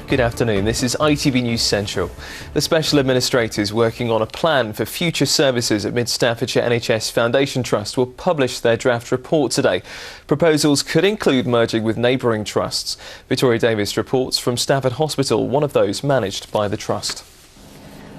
Good afternoon, this is ITV News Central. The Special Administrators working on a plan for future services at Mid Staffordshire NHS Foundation Trust will publish their draft report today. Proposals could include merging with neighbouring trusts. Victoria Davis reports from Stafford Hospital, one of those managed by the Trust.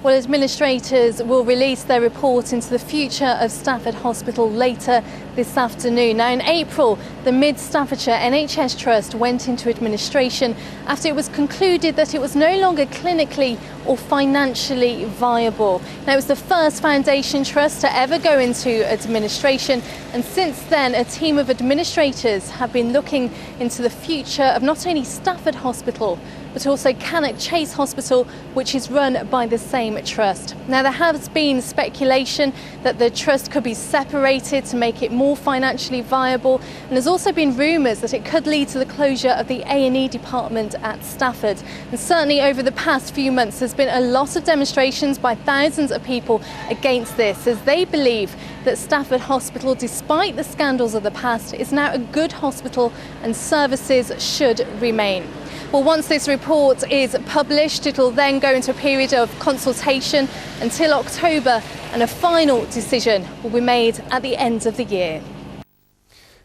Well, administrators will release their report into the future of Stafford Hospital later this afternoon. Now, in April, the Mid Staffordshire NHS Trust went into administration after it was concluded that it was no longer clinically or financially viable. Now, it was the first foundation trust to ever go into administration, and since then, a team of administrators have been looking into the future of not only Stafford Hospital, but also Cannock Chase Hospital, which is run by the same trust. Now, there has been speculation that the trust could be separated to make it more financially viable, and there's also been rumours that it could lead to the closure of the A&E department at Stafford. And certainly over the past few months, there's been a lot of demonstrations by thousands of people against this, as they believe that Stafford Hospital, despite the scandals of the past, is now a good hospital and services should remain. Well, once this report is published, it'll then go into a period of consultation until October, and a final decision will be made at the end of the year.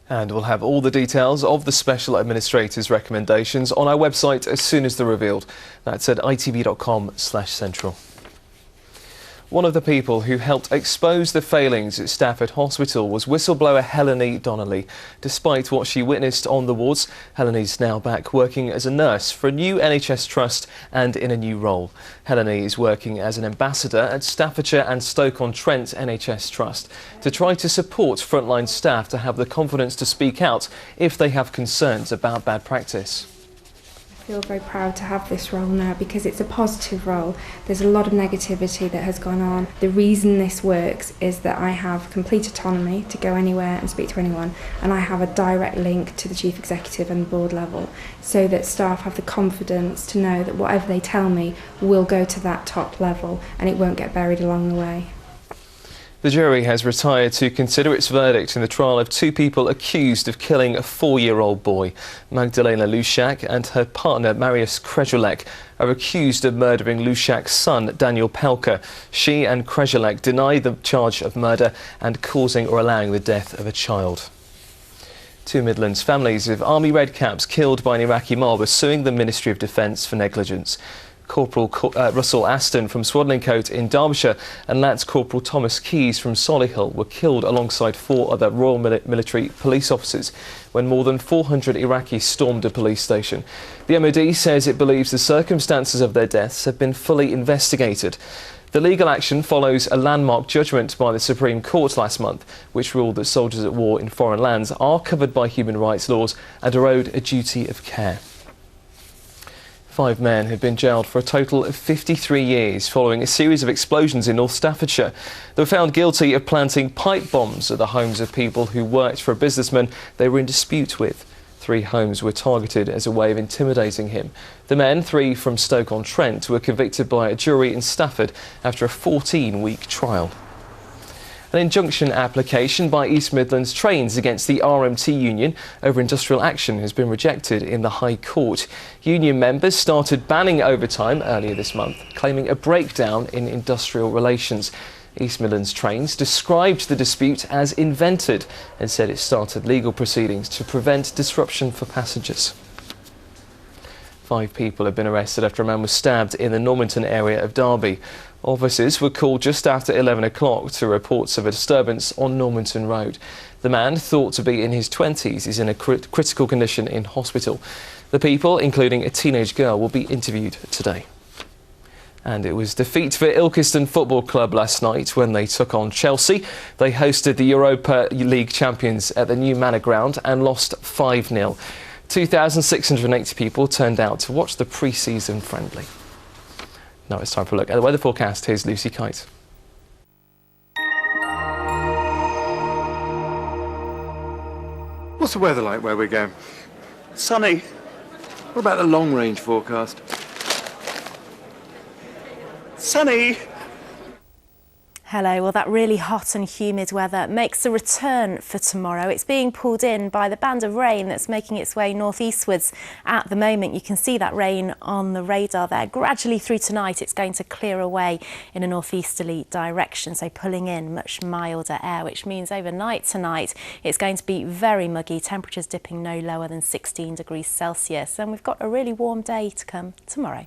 And we'll have all the details of the Special Administrators' recommendations on our website as soon as they're revealed. That's at itv.com/central. One of the people who helped expose the failings at Stafford Hospital was whistleblower Helene Donnelly. Despite what she witnessed on the wards, Helene's now back working as a nurse for a new NHS trust and in a new role. Helene is working as an ambassador at Staffordshire and Stoke-on-Trent NHS Trust to try to support frontline staff to have the confidence to speak out if they have concerns about bad practice. I feel very proud to have this role now because it's a positive role. There's a lot of negativity that has gone on. The reason this works is that I have complete autonomy to go anywhere and speak to anyone, and I have a direct link to the chief executive and board level, so that staff have the confidence to know that whatever they tell me will go to that top level and it won't get buried along the way. The jury has retired to consider its verdict in the trial of two people accused of killing a 4-year-old boy. Magdalena Lushak and her partner Mariusz Krezulek are accused of murdering Lushak's son Daniel Pelka. She and Krezulek deny the charge of murder and causing or allowing the death of a child. Two Midlands families of Army Red Caps killed by an Iraqi mob are suing the Ministry of Defence for negligence. Corporal Russell Aston from Swadlincote in Derbyshire and Lance Corporal Thomas Keyes from Solihull were killed alongside 4 other Royal Military police officers when more than 400 Iraqis stormed a police station. The MOD says it believes the circumstances of their deaths have been fully investigated. The legal action follows a landmark judgment by the Supreme Court last month, which ruled that soldiers at war in foreign lands are covered by human rights laws and are owed a duty of care. 5 men have been jailed for a total of 53 years following a series of explosions in North Staffordshire. They were found guilty of planting pipe bombs at the homes of people who worked for a businessman they were in dispute with. 3 homes were targeted as a way of intimidating him. The men, 3 from Stoke-on-Trent, were convicted by a jury in Stafford after a 14-week trial. An injunction application by East Midlands Trains against the RMT union over industrial action has been rejected in the High Court. Union members started banning overtime earlier this month, claiming a breakdown in industrial relations. East Midlands Trains described the dispute as invented and said it started legal proceedings to prevent disruption for passengers. 5 people have been arrested after a man was stabbed in the Normanton area of Derby. Officers were called just after 11 o'clock to reports of a disturbance on Normanton Road. The man, thought to be in his 20s, is in a critical condition in hospital. The people, including a teenage girl, will be interviewed today. And it was defeat for Ilkeston Football Club last night when they took on Chelsea. They hosted the Europa League champions at the new Manor Ground and lost 5-0. 2,680 people turned out to watch the pre-season friendly. Now it's time for a look at the weather forecast. Here's Lucy Kite. What's the weather like where we're going? Sunny. What about the long-range forecast? Sunny. Hello. Well, that really hot and humid weather makes a return for tomorrow. It's being pulled in by the band of rain that's making its way northeastwards at the moment. You can see that rain on the radar there. Gradually through tonight, it's going to clear away in a northeasterly direction, so pulling in much milder air, which means overnight tonight it's going to be very muggy, temperatures dipping no lower than 16 degrees Celsius. And we've got a really warm day to come tomorrow.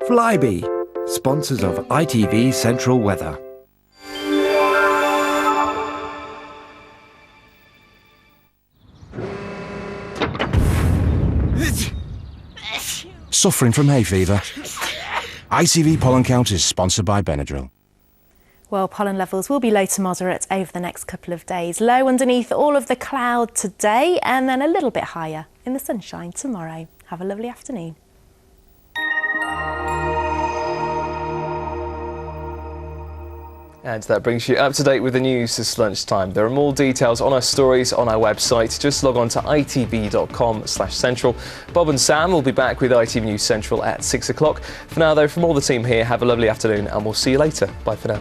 Flybe, sponsors of ITV Central Weather. Suffering from hay fever? ITV Pollen Count is sponsored by Benadryl. Well, pollen levels will be low to moderate over the next couple of days. Low underneath all of the cloud today and then a little bit higher in the sunshine tomorrow. Have a lovely afternoon. And that brings you up to date with the news this lunchtime. There are more details on our stories on our website. Just log on to itv.com/central. Bob and Sam will be back with ITV News Central at 6 o'clock. For now, though, from all the team here, have a lovely afternoon and we'll see you later. Bye for now.